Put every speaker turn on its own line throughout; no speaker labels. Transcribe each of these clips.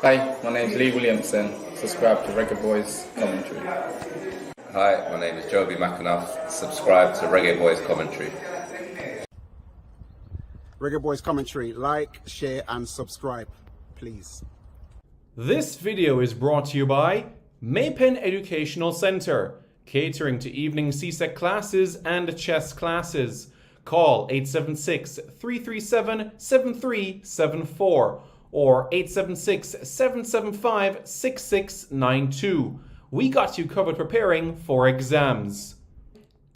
Hi, my name is Lee Williamson. Subscribe to Reggae Boyz commentary.
Hi, my name is Joby McAnuff. Subscribe to Reggae Boyz commentary.
Reggae Boyz commentary. Like, share, and subscribe, please.
This video is brought to you by Maypen Educational Centre, catering to evening CSEC classes and chess classes. Call 876-337-7374 or 876-775-6692. We got you covered preparing for exams.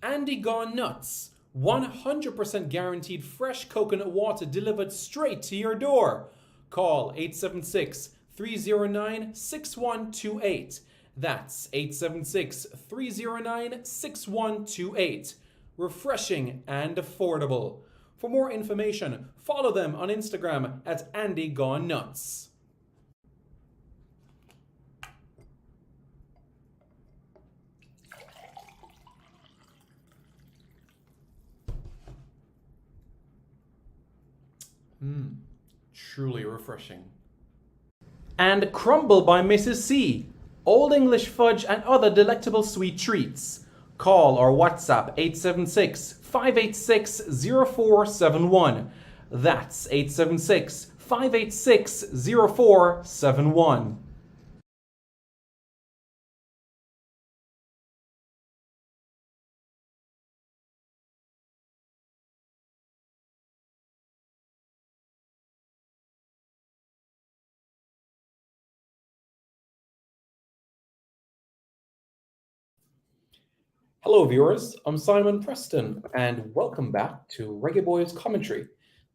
Andy Gone Nuts. 100% guaranteed fresh coconut water delivered straight to your door. Call 876-309-6128. That's 876-309-6128. Refreshing and affordable. For more information, follow them on Instagram at Andy Gone Nuts. Truly refreshing. And Crumble by Mrs. C. Old English fudge and other delectable sweet treats. Call or WhatsApp 876-586-0471. That's 876-586-0471. Hello viewers, I'm Simon Preston and welcome back to Reggae Boyz commentary.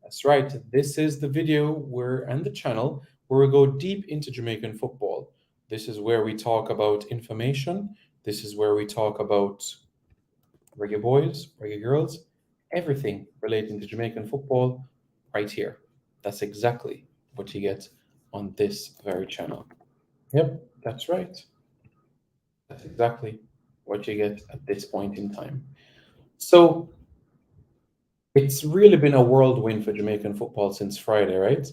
That's right, this is the video and the channel where we go deep into Jamaican football. This is where we talk about information, this is where we talk about Reggae Boys, Reggae Girls, everything relating to Jamaican football right here. That's exactly what you get on this very channel. Yep, that's right. That's exactly what you get at this point in time. So it's really been a whirlwind for Jamaican football since Friday, right?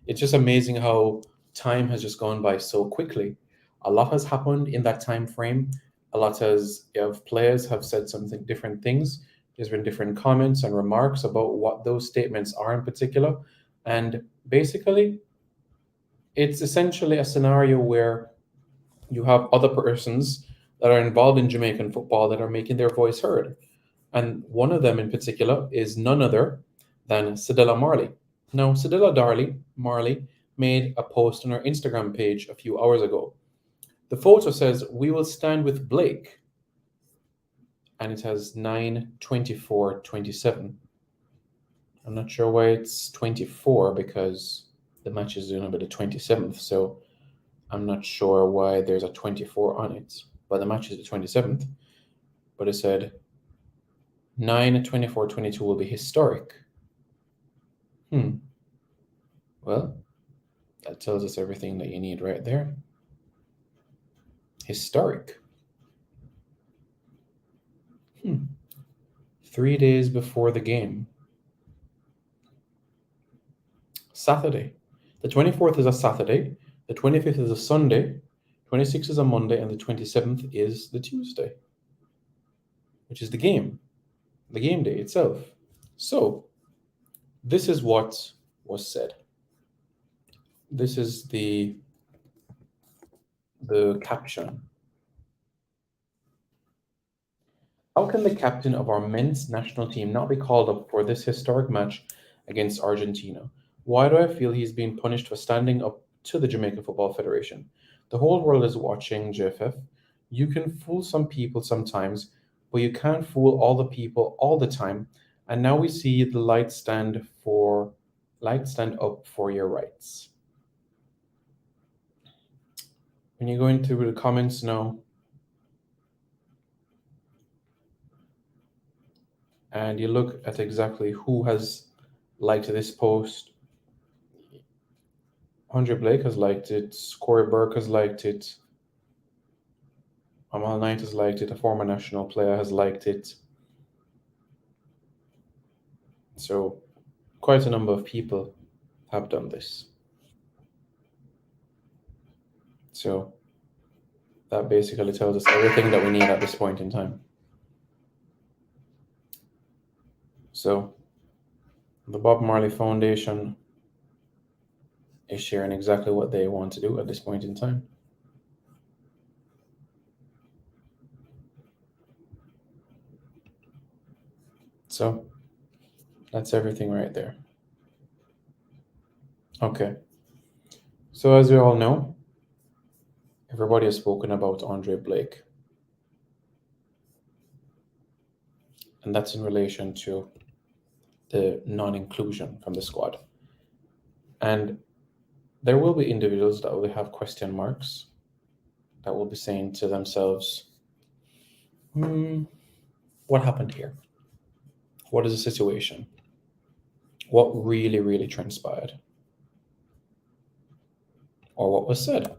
It's just amazing how time has just gone by so quickly. A lot has happened in that time frame. A lot of players have said something different things. There's been different comments and remarks about what those statements are in particular. And basically, it's essentially a scenario where you have other persons that are involved in Jamaican football that are making their voice heard. And one of them in particular is none other than Cedella Marley. Now, Cedella Marley made a post on her Instagram page a few hours ago. The photo says, "We will stand with Blake." And it has 9/24/27. I'm not sure why it's 24 because the match is on the 27th. So I'm not sure why there's a 24 on it. But the match is the 27th. But it said 9/24/22 will be historic. Well, that tells us everything that you need right there. Historic. 3 days before the game. Saturday. The 24th is a Saturday. The 25th is a Sunday. 26th is a Monday. And the 27th is the Tuesday, which is the game day itself. So this is what was said. This is the caption. How can the captain of our men's national team not be called up for this historic match against Argentina? Why do I feel he's being punished for standing up to the Jamaican Football Federation? The whole world is watching, JFF. You can fool some people sometimes, but you can't fool all the people all the time. And now we see the light stand up for your rights. When you go into the comments now, and you look at exactly who has liked this post, Andre Blake has liked it, Corey Burke has liked it, Amal Knight has liked it, a former national player has liked it. So quite a number of people have done this. So that basically tells us everything that we need at this point in time. So the Bob Marley Foundation is sharing exactly what they want to do at this point in time. So that's everything right there. Okay. So as we all know, everybody has spoken about Andre Blake. And that's in relation to the non-inclusion from the squad. And there will be individuals that will have question marks, that will be saying to themselves, what happened here? What is the situation? What really, really transpired? Or what was said?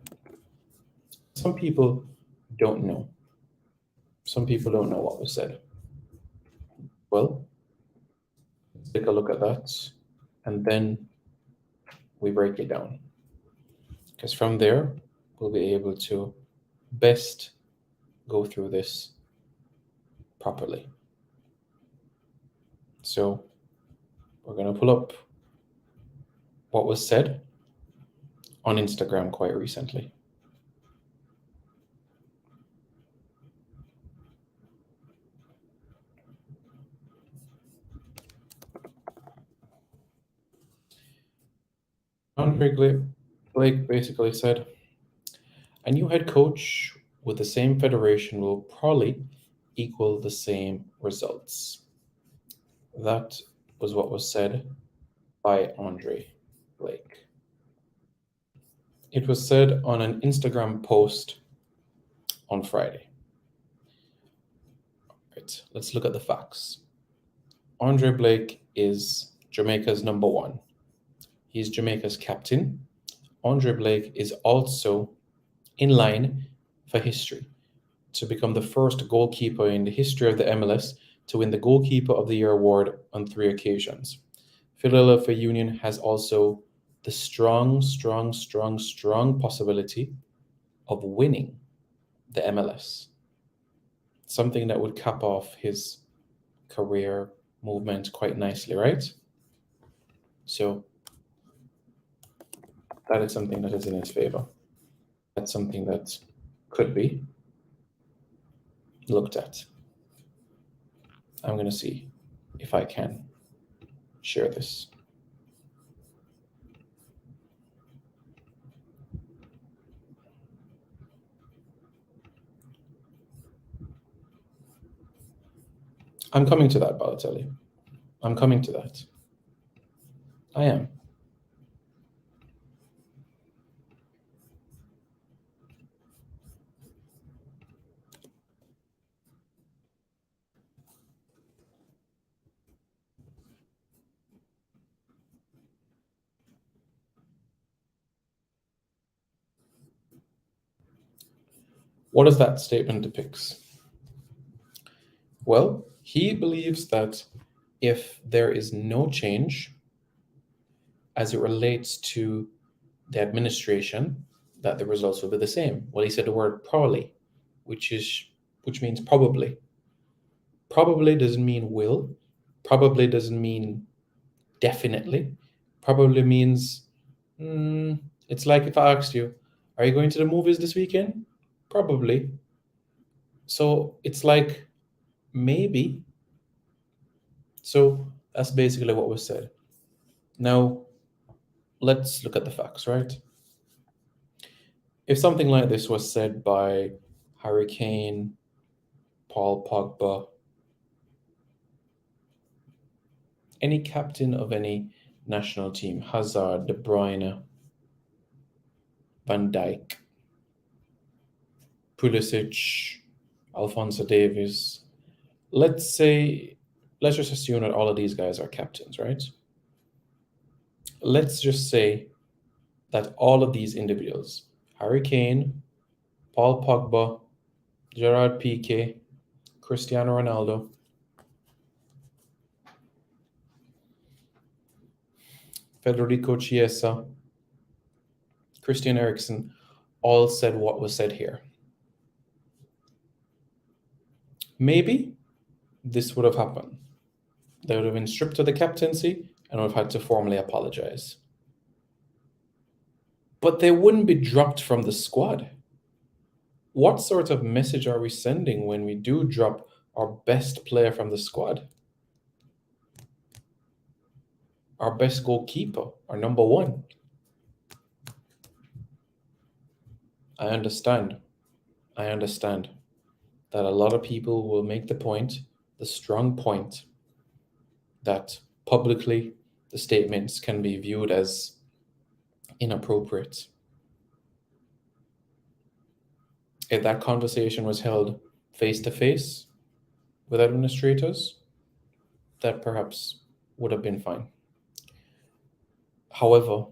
Some people don't know. Some people don't know what was said. Well, let's take a look at that, and then we break it down. Because from there, we'll be able to best go through this properly. So we're going to pull up what was said on Instagram quite recently. Andre Blake basically said, a new head coach with the same federation will probably equal the same results. That was what was said by Andre Blake. It was said on an Instagram post on Friday. Right, let's look at the facts. Andre Blake is Jamaica's number one. He's Jamaica's captain. Andre Blake is also in line for history to become the first goalkeeper in the history of the MLS to win the Goalkeeper of the Year award on 3 occasions. Philadelphia Union has also the strong possibility of winning the MLS. Something that would cap off his career movement quite nicely, right? So that is something that is in his favor. That's something that could be looked at. I'm going to see if I can share this. I'm coming to that, Balotelli. I'm coming to that. I am. What does that statement depict? Well, he believes that if there is no change as it relates to the administration, that the results will be the same. Well, he said the word probably, which means probably. Probably doesn't mean will. Probably doesn't mean definitely. Probably means it's like if I asked you, are you going to the movies this weekend? Probably. So it's like maybe. So that's basically what was said. Now, let's look at the facts, right? If something like this was said by Harry Kane, Paul Pogba, any captain of any national team, Hazard, De Bruyne, Van Dijk, Pulisic, Alphonso Davies, let's just assume that all of these guys are captains, right? Let's just say that all of these individuals, Harry Kane, Paul Pogba, Gerard Piqué, Cristiano Ronaldo, Federico Chiesa, Christian Eriksen, all said what was said here. Maybe this would have happened. They would have been stripped of the captaincy and would have had to formally apologize. But they wouldn't be dropped from the squad. What sort of message are we sending when we do drop our best player from the squad? Our best goalkeeper, our number one. I understand that a lot of people will make the strong point, that publicly the statements can be viewed as inappropriate. If that conversation was held face to face with administrators, that perhaps would have been fine. However,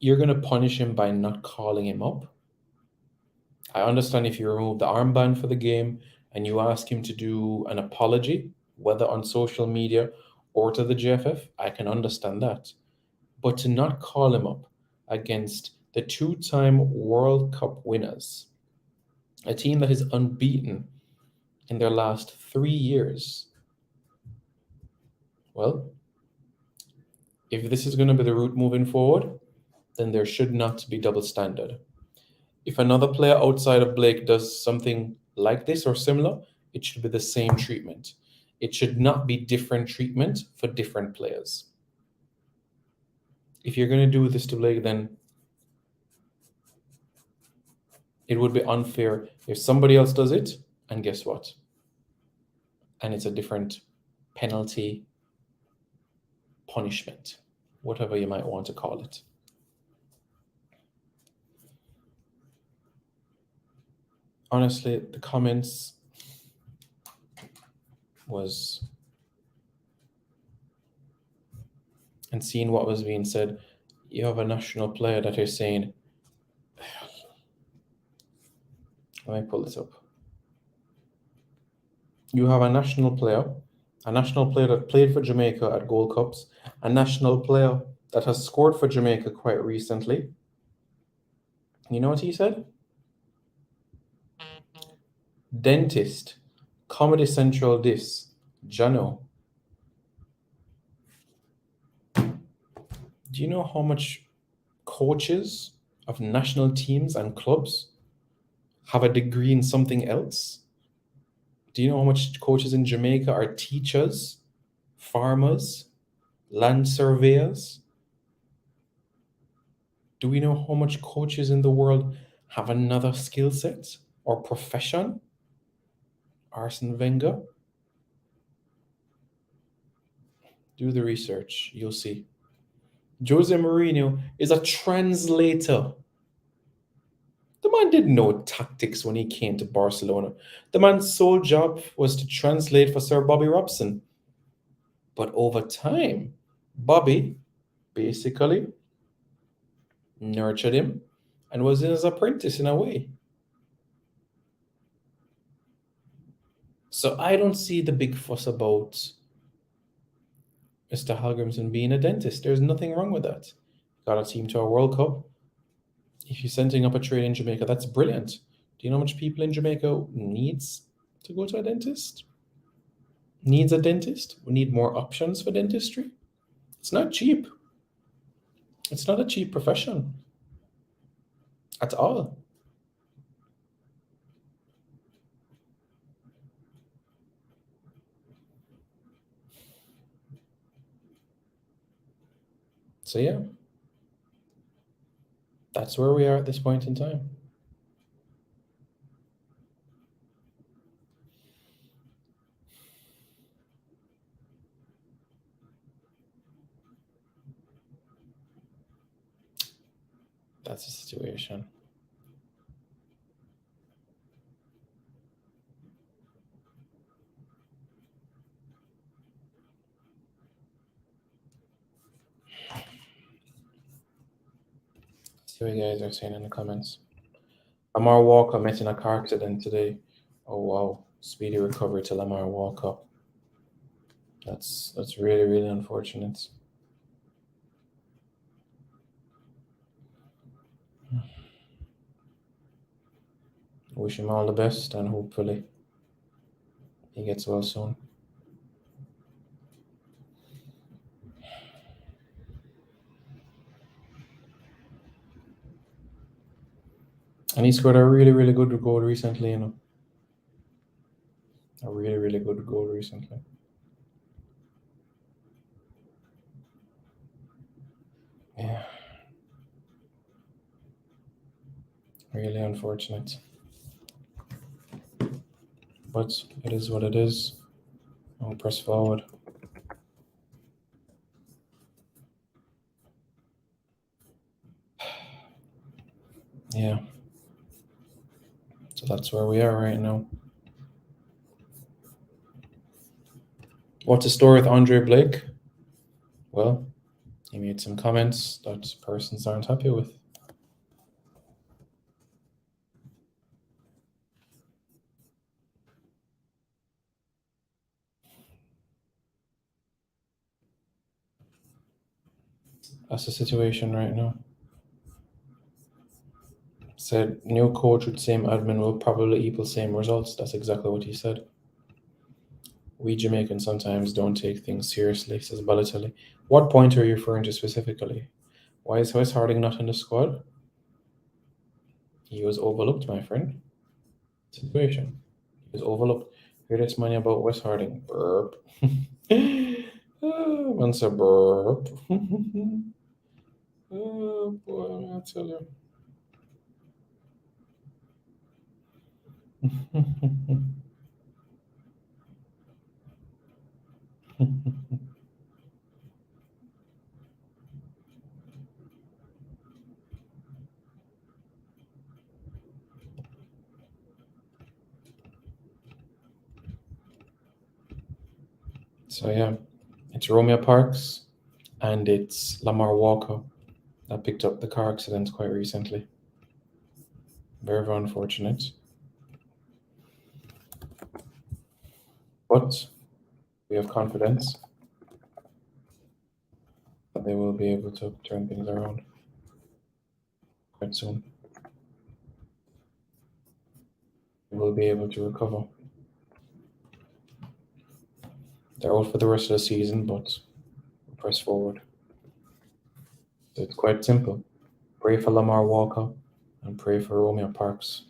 you're going to punish him by not calling him up. I understand if you remove the armband for the game and you ask him to do an apology, whether on social media or to the JFF, I can understand that. But to not call him up against the two-time World Cup winners, a team that is unbeaten in their last 3 years, well, if this is going to be the route moving forward, then there should not be double standard. If another player outside of Blake does something like this or similar, it should be the same treatment. It should not be different treatment for different players. If you're going to do this to Blake, then it would be unfair if somebody else does it, and guess what? And it's a different penalty, punishment, whatever you might want to call it. Honestly, the comments was, and seeing what was being said, you have a national player that is saying, let me pull this up. You have a national player that played for Jamaica at Gold Cups, a national player that has scored for Jamaica quite recently. You know what he said? Dentist, Comedy Central this, Jano. Do you know how much coaches of national teams and clubs have a degree in something else? Do you know how much coaches in Jamaica are teachers, farmers, land surveyors? Do we know how much coaches in the world have another skill set or profession? Arsene Wenger? Do the research, you'll see. Jose Mourinho is a translator. The man didn't know tactics when he came to Barcelona. The man's sole job was to translate for Sir Bobby Robson. But over time, Bobby basically nurtured him and was his apprentice in a way. So I don't see the big fuss about Mr. Hallgrimson being a dentist. There's nothing wrong with that. Got a team to a World Cup. If you're setting up a trade in Jamaica, that's brilliant. Do you know how much people in Jamaica needs to go to a dentist? Needs a dentist? We need more options for dentistry. It's not cheap. It's not a cheap profession at all. So yeah, that's where we are at this point in time. That's the situation. See what you guys are saying in the comments. Lamar Walker met in a car accident today. Oh wow. Speedy recovery to Lamar Walker. That's really, really unfortunate. Wish him all the best, and hopefully he gets well soon. And he scored a really, really good goal recently, you know. A really, really good goal recently. Yeah. Really unfortunate. But it is what it is. I'll press forward. Yeah. So that's where we are right now. What's the story with Andre Blake? Well, he made some comments that persons aren't happy with. That's the situation right now. Said new coach with same admin will probably equal same results. That's exactly what he said. We Jamaicans sometimes don't take things seriously, says Balotelli. What point are you referring to specifically? Why is Wes Harding not in the squad? He was overlooked, my friend. Situation. He was overlooked. Hear this money about Wes Harding. Burp. Once a burp. Oh boy, I'll tell you. So yeah, it's Romeo Parks and it's Lamar Walker that picked up the car accident quite recently. Very, very unfortunate. But we have confidence that they will be able to turn things around quite soon. They will be able to recover. They're out for the rest of the season, but we'll press forward. So it's quite simple. Pray for Lamar Walker and pray for Romeo Parks.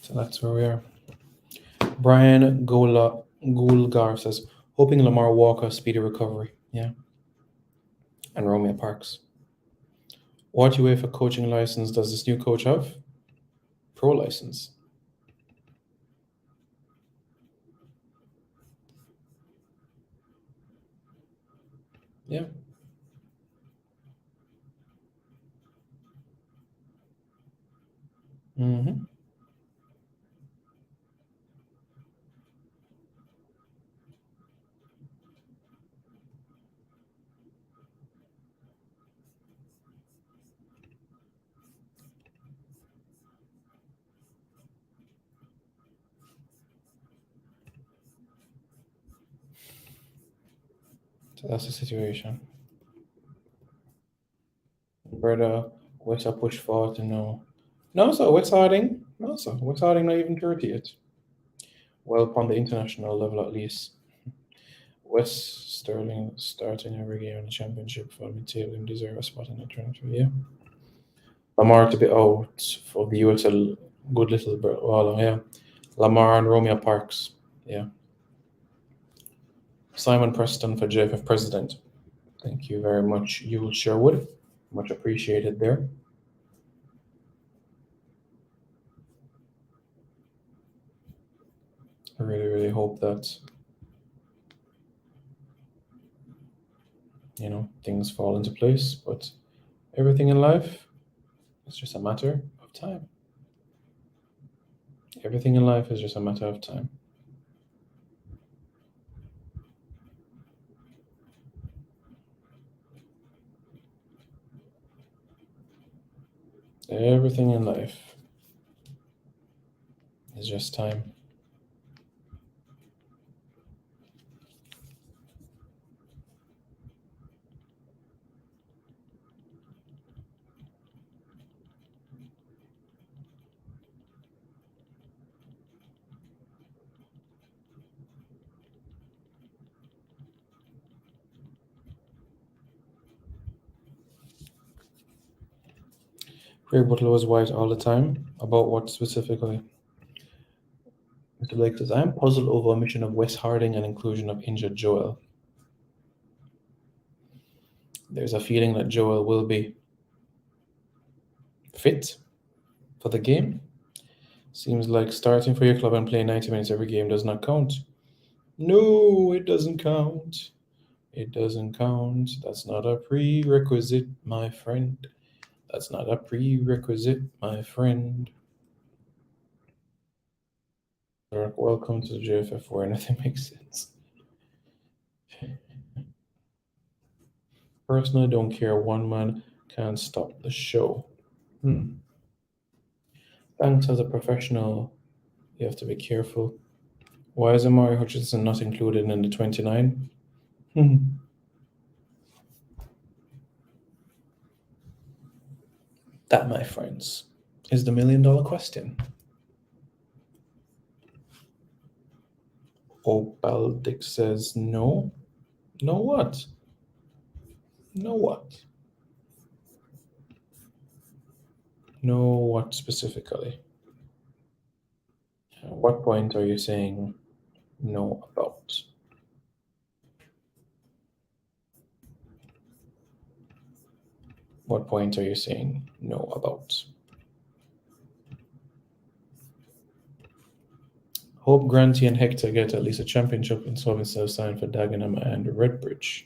So that's where we are. Brian Gulgar says, hoping Lamar Walker speedy recovery. Yeah. And Romeo Parks. What UEFA coaching license does this new coach have? Pro license. Yeah. Mm-hmm. So that's the situation. Brother, what's a push forward to know? No, sir, West Harding. No, sir, West Harding not even 30 yet. Well, upon the international level at least. West Sterling starting every game in the championship for me him deserve a spot in the transfer. Yeah. Lamar to be out for the USL, good little while, yeah. Lamar and Romeo Parks. Yeah. Simon Preston for JFF President. Thank you very much, Yul Sherwood. Much appreciated there. I really, really hope that, things fall into place, but everything in life is just a matter of time. Everything in life is just a matter of time. Everything in life is just time. Greg Butler was white all the time. About what specifically? Mr. Blake says, I am puzzled over omission of Wes Harding and inclusion of injured Joel. There's a feeling that Joel will be fit for the game. Seems like starting for your club and playing 90 minutes every game does not count. No, it doesn't count. It doesn't count. That's not a prerequisite, my friend. That's not a prerequisite, my friend. Welcome to the JFF where nothing makes sense. Personally, don't care. One man can't stop the show. Thanks, as a professional, you have to be careful. Why is Amari Hutchinson not included in the 29? That, my friends, is the $1 million question. Opal Dick says no. No what? No what? No what specifically? What point are you saying no about? What point are you saying no about? Hope Granty and Hector get at least a championship and so instead of sign for Dagenham and Redbridge.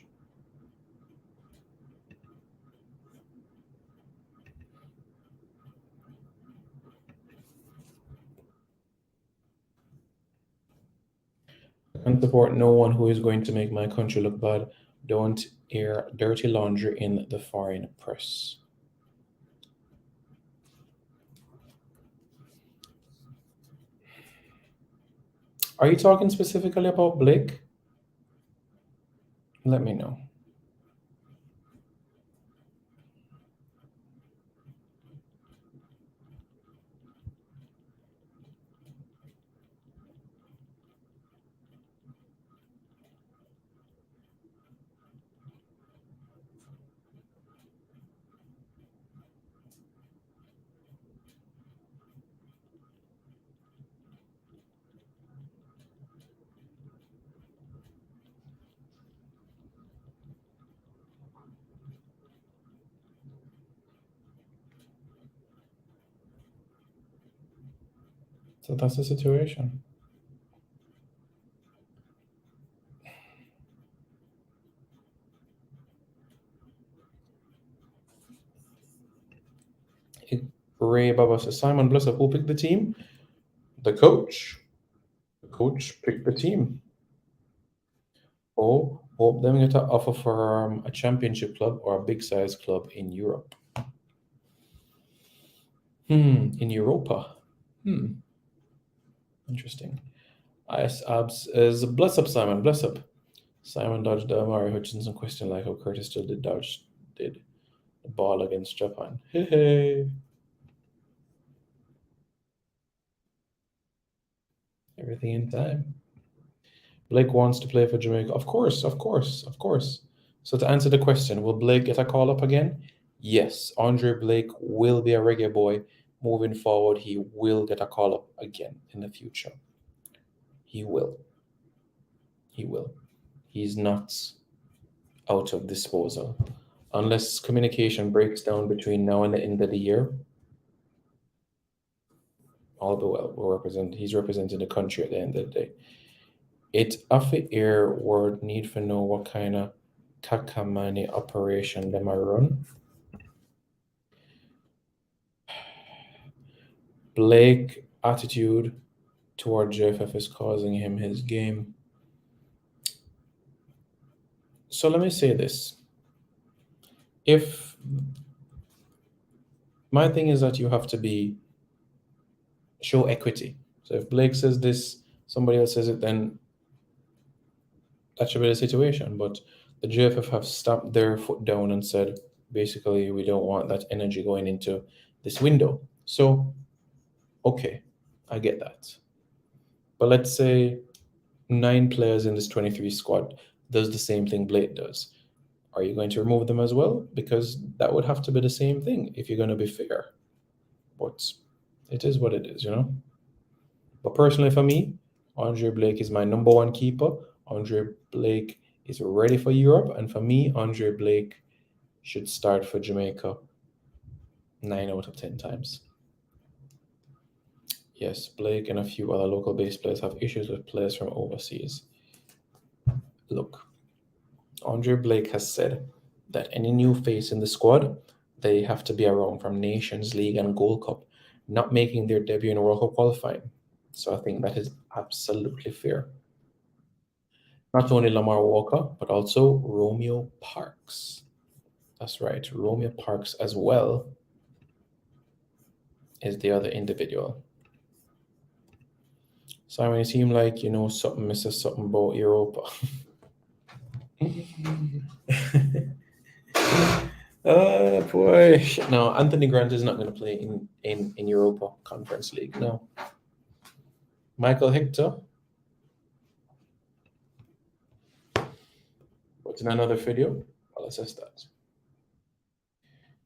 I can support no one who is going to make my country look bad. Don't air dirty laundry in the foreign press. Are you talking specifically about Blake? Let me know. So that's the situation. Ray Baba says, Simon Blessup, who picked the team? The coach. The coach picked the team. Oh, hope them get an offer for a championship club or a big size club in Europe. In Europa. Interesting. Abs is bless up, Simon. Bless up. Simon dodged the Amari Hutchinson question like how Curtis still did the ball against Japan. Hey. Everything in time. Blake wants to play for Jamaica. Of course. So to answer the question, will Blake get a call up again? Yes. Andre Blake will be a reggae boy moving forward, he will get a call up again in the future. He will. He will. He's not out of disposal. Unless communication breaks down between now and the end of the year, all be well. He's representing the country at the end of the day. It off the air word need to know what kind of kakamani operation them I run. Blake attitude toward JFF is causing him his game. So let me say this. If my thing is that you have to show equity. So if Blake says this, somebody else says it, then that should be the situation. But the JFF have stamped their foot down and said, basically, we don't want that energy going into this window. So, okay, I get that. But let's say 9 players in this 23 squad does the same thing Blake does. Are you going to remove them as well? Because that would have to be the same thing if you're going to be fair. But it is what it is, you know? But personally for me, Andre Blake is my number 1 keeper. Andre Blake is ready for Europe. And for me, Andre Blake should start for Jamaica 9 out of 10 times. Yes, Blake and a few other local base players have issues with players from overseas. Look, Andre Blake has said that any new face in the squad, they have to be around from Nations League and Gold Cup, not making their debut in World Cup qualifying. So I think that is absolutely fair. Not only Lamar Walker, but also Romeo Parks. That's right, Romeo Parks as well is the other individual. Simon, you seem like you know something, Mr. Something about Europa. Oh boy. No, Anthony Grant is not going to play in Europa Conference League. No. Michael Hector. But in another video, I'll assess that.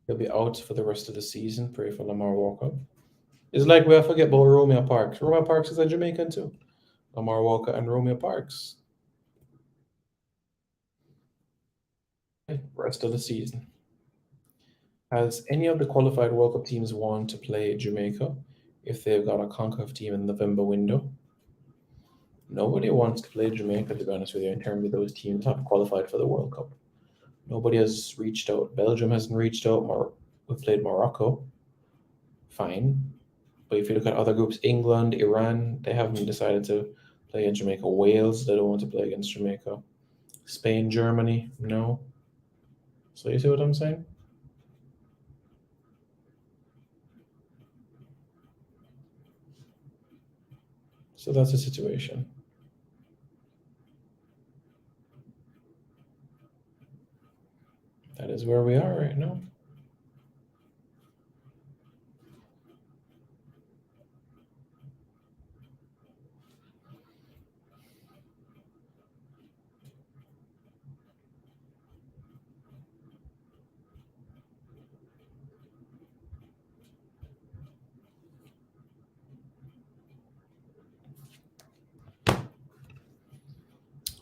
He'll be out for the rest of the season. Pray for Lamar Walker. It's like we forget about Romeo Parks. Romeo Parks is a Jamaican too. Lamar Walker and Romeo Parks. Rest of the season. Has any of the qualified World Cup teams want to play Jamaica if they've got a CONCACAF team in the November window? Nobody wants to play Jamaica, to be honest with you, in terms of those teams have qualified for the World Cup. Nobody has reached out. Belgium hasn't reached out. We've played Morocco. Fine. But if you look at other groups, England, Iran, they haven't decided to play in Jamaica. Wales, they don't want to play against Jamaica. Spain, Germany, no. So you see what I'm saying? So that's the situation. That is where we are right now.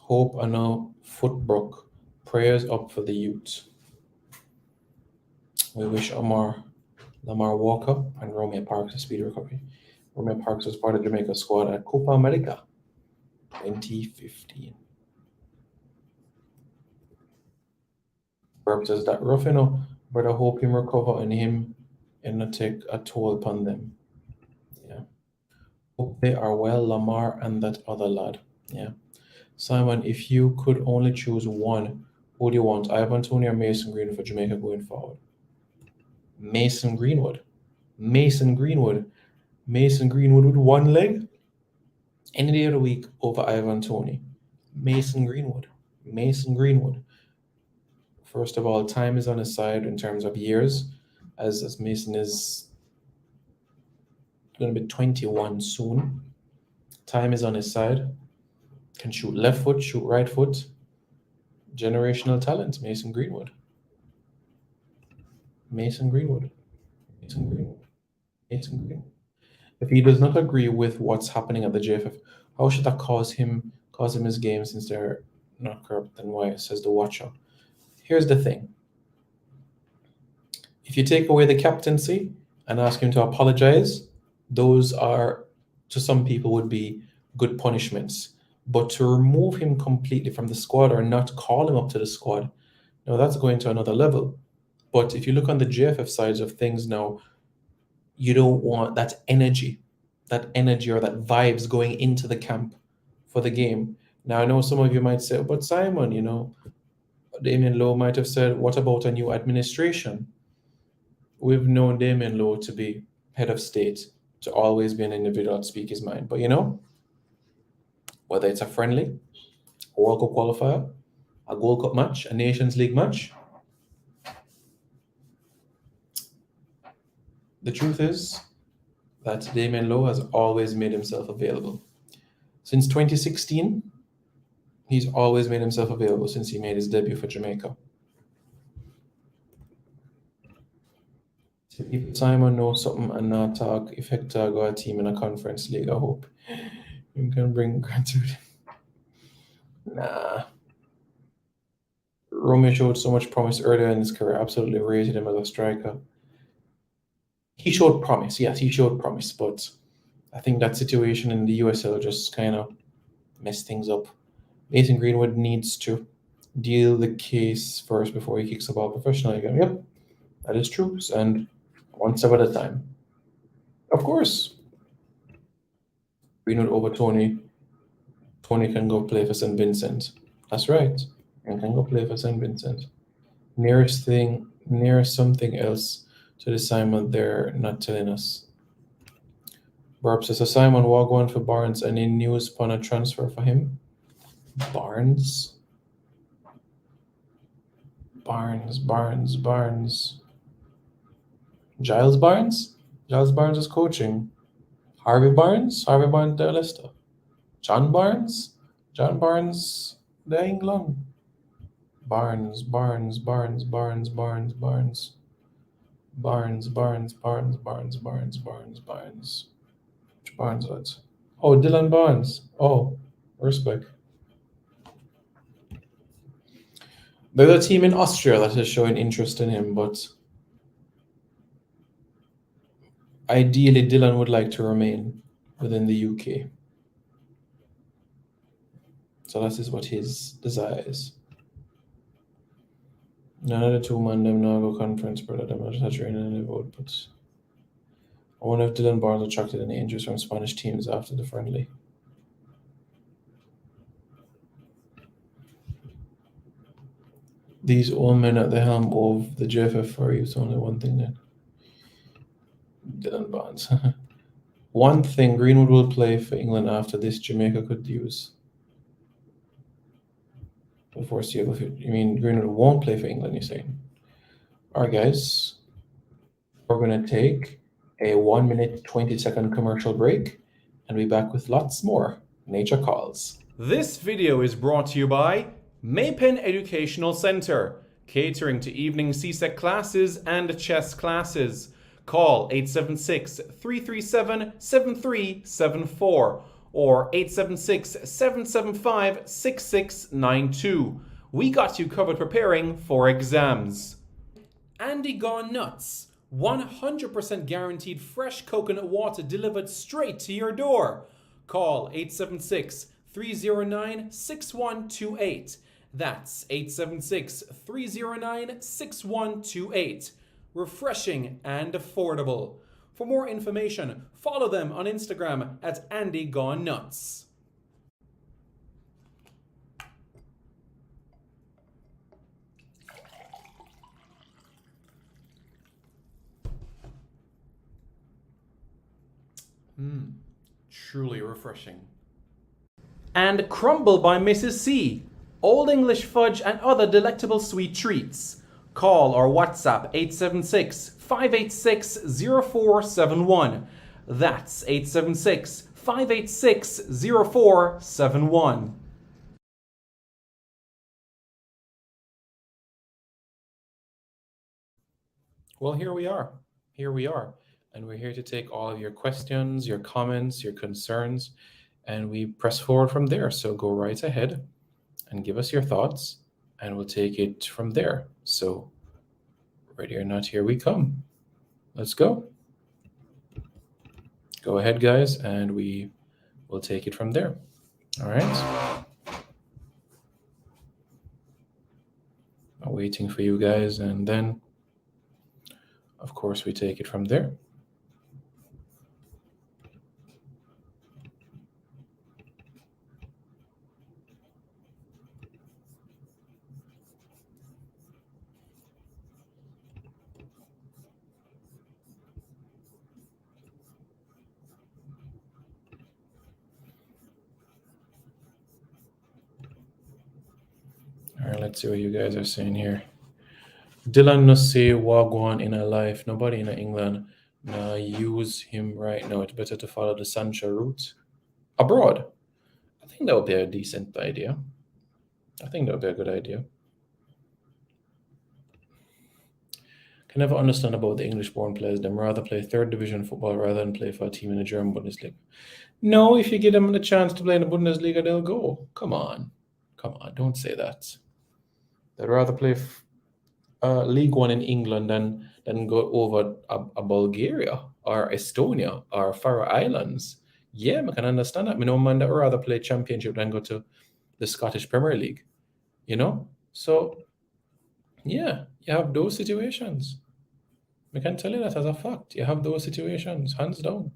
Hope are now foot broke. Prayers up for the youth. We wish Lamar Walker and Romeo Parks a speedy recovery. Romeo Parks was part of Jamaica's squad at Copa America 2015. Burp says that rough, you know, but I hope him recover and him and not take a toll upon them. Yeah. Hope they are well, Lamar and that other lad. Yeah. Simon, if you could only choose one, who do you want? Ivan Toney or Mason Greenwood for Jamaica going forward? Mason Greenwood. Mason Greenwood with one leg? Any day of the week over Ivan Toney. Mason Greenwood. First of all, time is on his side in terms of years, as Mason is going to be 21 soon. Time is on his side. Can shoot left foot, shoot right foot. Generational talent, Mason Greenwood. Nathan Green. If he does not agree with what's happening at the JFF, how should that cause him his game since they're not corrupt? Then why? Says the watcher. Here's the thing. If you take away the captaincy and ask him to apologize, those are, to some people, would be good punishments. But to remove him completely from the squad or not call him up to the squad, now that's going to another level. But if you look on the JFF sides of things now, you don't want that energy or that vibes going into the camp for the game. Now, I know some of you might say, but Simon, Damien Lowe might have said, what about a new administration? We've known Damien Lowe to be head of state, to always be an individual to speak his mind. But whether it's a friendly, a World Cup qualifier, a Gold Cup match, a Nations League match, the truth is that Damien Lowe has always made himself available. Since 2016, he's always made himself available since he made his debut for Jamaica. If Simon knows something and not talk, if Hector got a team in a conference league, I hope you can bring gratitude. Nah. Romeo showed so much promise earlier in his career, absolutely rated him as a striker. He showed promise, yes, he showed promise, but I think that situation in the USL just kind of messed things up. Nathan Greenwood needs to deal the case first before he kicks the ball professionally again. Yep, that is true, and one step at a time. Of course, Greenwood over Tony. Tony can go play for St. Vincent. That's right, and can go play for St. Vincent. Nearest something else to the Simon they're not telling us. Burp says, Simon walk on for Barnes. Any news upon a transfer for him? Barnes. Giles Barnes? Giles Barnes is coaching. Harvey Barnes there Leicester. John Barnes, there England. Barnes. Which Barnes that? Oh, Dylan Barnes. Oh, respect. There's a team in Austria that is showing interest in him, but ideally Dylan would like to remain within the UK. So that is what his desire is. None of the two man them now go conference, brother. Them not just training in the vote, but I wonder if Dylan Barnes attracted any interest from Spanish teams after the friendly. These old men at the helm of the JFF are used only one thing then. Dylan Barnes. One thing Greenwood will play for England after this, Jamaica could use. The foreseeable future. You mean Greenwood won't play for England, you're saying? All right, guys. We're going to take a 1 minute, 20-second commercial break and be back with lots more Nature Calls.
This video is brought to you by Maypen Educational Centre, catering to evening CSEC classes and chess classes. Call 876-337-7374 or 876-775-6692. We got you covered preparing for exams. Andy Gone Nuts. 100% guaranteed fresh coconut water delivered straight to your door. Call 876-309-6128. That's 876-309-6128. Refreshing and affordable. For more information, follow them on Instagram at Andy Gone Nuts. Truly refreshing. And Crumble by Mrs. C. Old English fudge and other delectable sweet treats. Call or WhatsApp 876-586-0471. That's 876-586-0471.
Well, here we are. and we're here to take all of your questions, your comments, your concerns, and we press forward from there. So go right ahead and give us your thoughts, and we'll take it from there. So, ready or not, here we come. Let's go. Go ahead, guys, and we will take it from there. All right. I'm waiting for you guys, and then, of course, we take it from there. All right, let's see what you guys are saying here. Dylan no say Wagwan in a life. Nobody in England use him right now. It's better to follow the Sancho route abroad. I think that would be a decent idea. I think that would be a good idea. Can never understand about the English-born players. Them rather play third division football rather than play for a team in the German Bundesliga. No, if you give them the chance to play in the Bundesliga, they'll go. Come on, don't say that. They'd rather play League One in England than go over a Bulgaria or Estonia or Faroe Islands. Yeah, I can understand that. No man that would rather play Championship than go to the Scottish Premier League. You know? So, yeah, you have those situations. I can tell you that as a fact. You have those situations, hands down.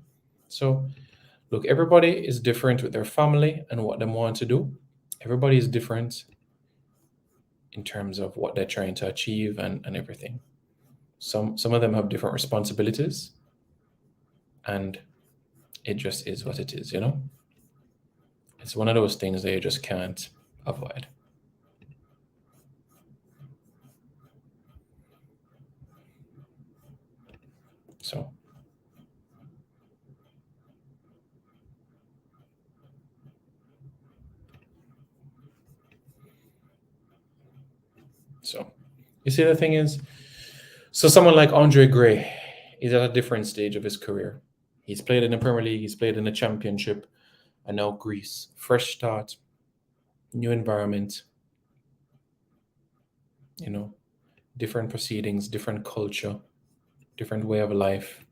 So, look, everybody is different with their family and what they want to do. Everybody is different in terms of what they're trying to achieve and everything. Some of them have different responsibilities, and it just is what it is, you know? It's one of those things that you just can't avoid. So you see, the thing is, so someone like Andre Gray is at a different stage of his career. He's played in the Premier League, he's played in the Championship, and now Greece. Fresh start, new environment, you know, different proceedings, different culture, different way of life.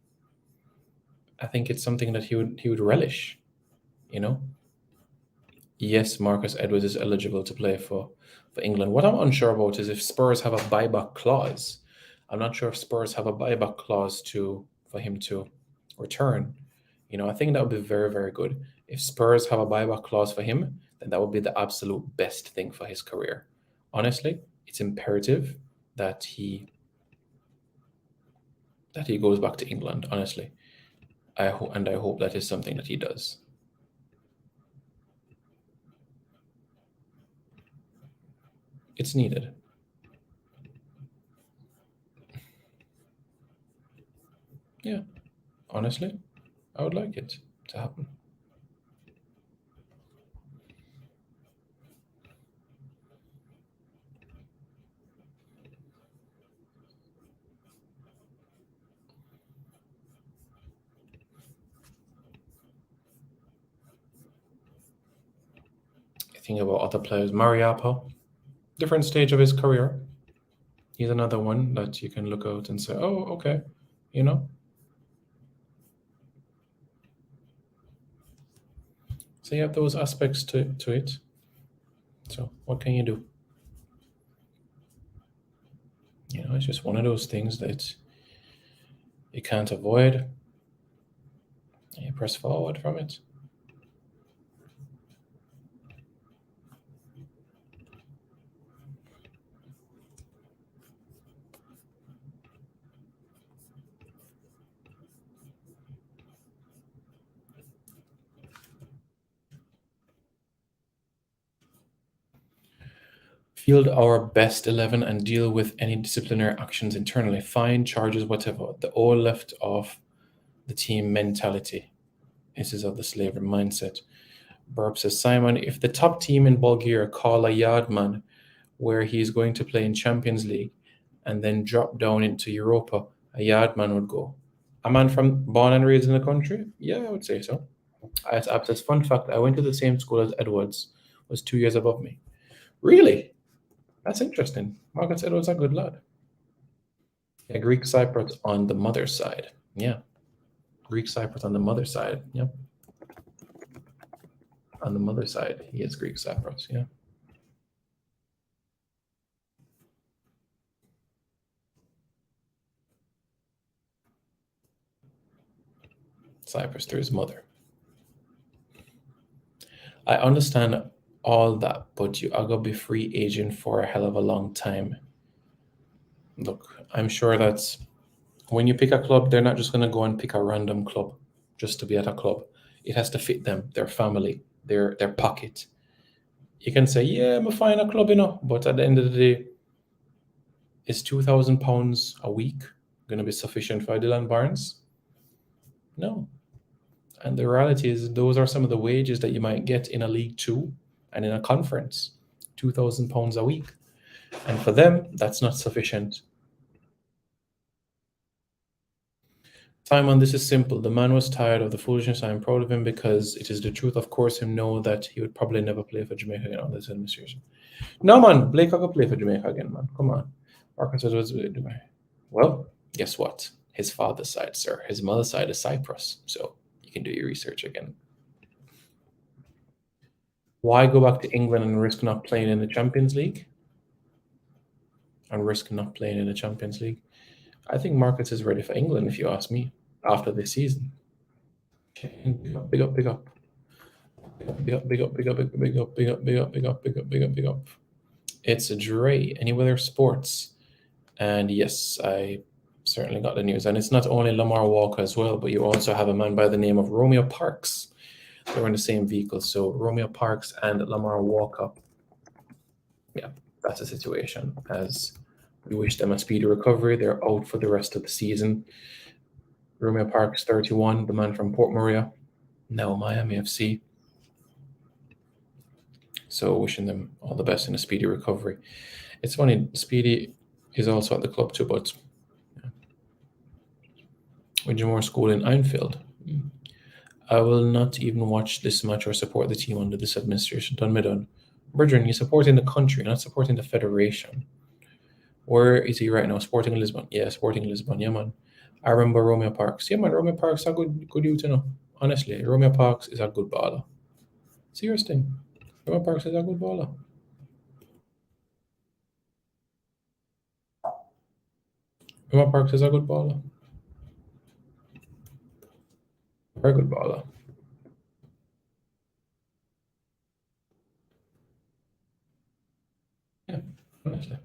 I think it's something that he would relish, you know. Yes, Marcus Edwards is eligible to play for England. What I'm unsure about is if Spurs have a buyback clause. I'm not sure if Spurs have a buyback clause for him to return. You know, I think that would be very, very good. If Spurs have a buyback clause for him, then that would be the absolute best thing for his career. Honestly, it's imperative that he goes back to England, honestly. I hope that is something that he does. It's needed. Yeah, honestly, I would like it to happen. Think about other players. Mariappa, different stage of his career. He's another one that you can look out and say, oh, okay, you know. So you have those aspects to it. So what can you do? You know, it's just one of those things that you can't avoid. And you press forward from it. Field our best 11 and deal with any disciplinary actions internally. Fine, charges, whatever. The all left off the team mentality. This is of the slavery mindset. Burp says, Simon, if the top team in Bulgaria call a yardman where he's going to play in Champions League and then drop down into Europa, a yardman would go. A man from born and raised in the country? Yeah, I would say so. It's fun fact. I went to the same school as Edwards, was 2 years above me. Really? That's interesting. Marcus Edwards a good lad. Yeah, Greek Cypriot on the mother's side. Yeah. Greek Cypriot on the mother's side. Yep. On the mother's side, he is Greek Cypriot. Yeah. Cyprus through his mother. I understand all that, but you are gonna be free agent for a hell of a long time. Look, I'm sure that when you pick a club, they're not just gonna go and pick a random club just to be at a club. It has to fit them, their family, their pocket. You can say, yeah, I'm fine a club, but at the end of the day, is £2,000 a week gonna be sufficient for Dylan Barnes? No. And the reality is, those are some of the wages that you might get in a League Two and in a conference, £2,000 a week. And for them, that's not sufficient. Simon, this is simple. The man was tired of the foolishness. I am proud of him because it is the truth. Of course, him know that he would probably never play for Jamaica again on this administration. No, man, Blake could play for Jamaica again, man. Come on. Marcus was Dubai. Well, guess what? His father's side, sir. His mother's side is Cyprus. So you can do your research again. Why go back to England and risk not playing in the Champions League? And risk not playing in the Champions League? I think Marcus is ready for England, if you ask me, after this season. Big up, big up, big up. Big up, big up, big up, big up, big up, big up, big up, big up, big up, big up, big up. It's Dre, Any Weather Sports. And yes, I certainly got the news. And it's not only Lamar Walker as well, but you also have a man by the name of Romeo Parks. They were in the same vehicle. So Romeo Parks and Lamar Walker. Yeah, that's the situation. As we wish them a speedy recovery. They're out for the rest of the season. Romeo Parks, 31, the man from Port Maria, now Miami FC. So wishing them all the best in a speedy recovery. It's funny, Speedy is also at the club too, but yeah. Widgemore School in Enfield. I will not even watch this match or support the team under this administration. Done me done. Brethren, you're supporting the country, not supporting the federation. Where is he right now? Sporting Lisbon. Yeah, Sporting Lisbon. Yeah, man. I remember Romeo Parks. Yeah, man, Romeo Parks is a good youth, Honestly, Romeo Parks is a good baller. Serious thing. Romeo Parks is a good baller. Romeo Parks is a good baller. Very good baller. Yeah, honestly.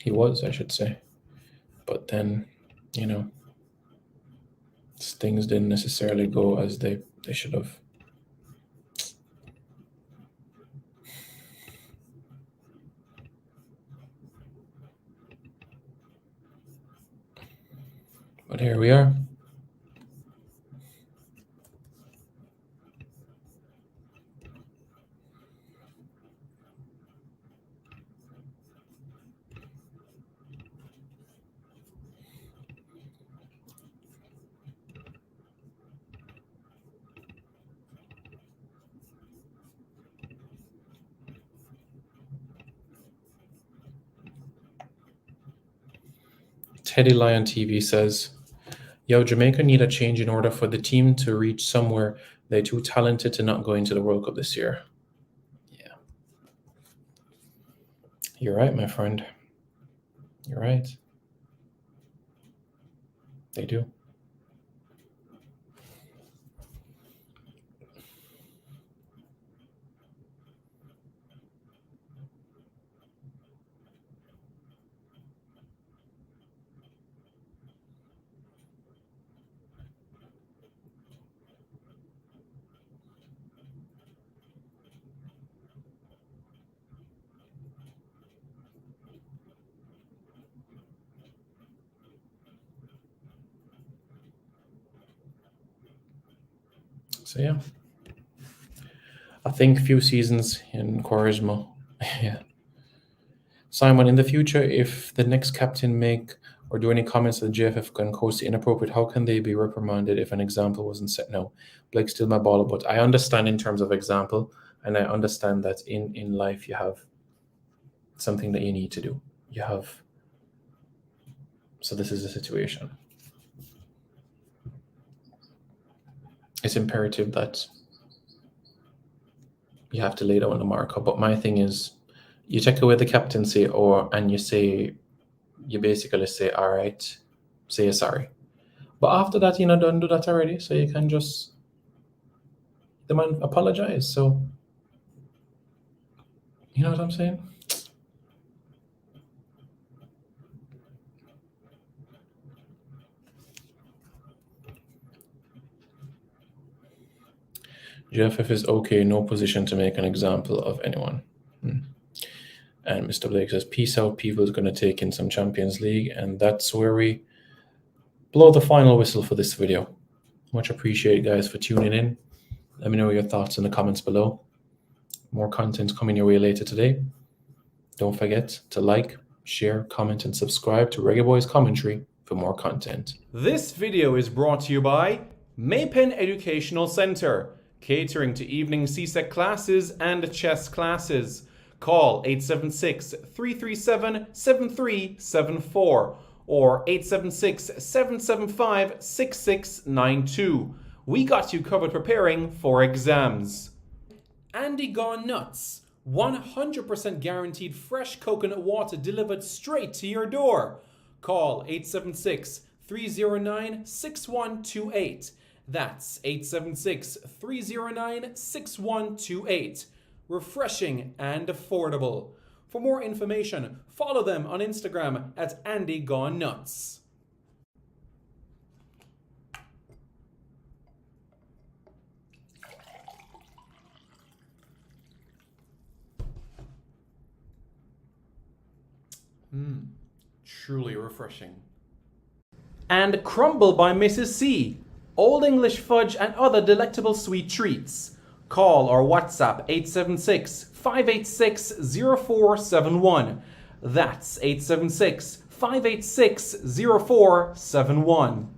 He was, I should say. But then, things didn't necessarily go as they should have. But here we are. Teddy Lion TV says, yo, Jamaica need a change in order for the team to reach somewhere. They're too talented to not go into the World Cup this year. Yeah. You're right, my friend. You're right. They do. So yeah, I think few seasons in Quaresma. Yeah. Simon, in the future, if the next captain make or do any comments that the JFF can consider inappropriate, how can they be reprimanded if an example wasn't set? No, Blake's still my baller, but I understand in terms of example, and I understand that in life you have something that you need to do. You have, so this is the situation. It's imperative that you have to lay down the marker. But my thing is, you take away the captaincy, and you basically say, all right, say you're sorry. But after that, don't do that already. So you can just, the man apologize. So, you know what I'm saying? JFF is okay, no position to make an example of anyone. And Mr. Blake says, peace out, people is going to take in some Champions League. And that's where we blow the final whistle for this video. Much appreciated, guys, for tuning in. Let me know your thoughts in the comments below. More content coming your way later today. Don't forget to like, share, comment, and subscribe to Reggae Boyz Commentary for more content.
This video is brought to you by Maypen Educational Center, catering to evening CSEC classes and chess classes. Call 876-337-7374 or 876-775-6692. We got you covered preparing for exams. Andy Gone Nuts. 100% guaranteed fresh coconut water delivered straight to your door. Call 876-309-6128. That's 876-309-6128. Refreshing and affordable. For more information, follow them on Instagram at Andy Gone Nuts. Truly refreshing. And Crumble by Mrs. C. Old English fudge and other delectable sweet treats. Call or WhatsApp 876-586-0471. That's 876-586-0471.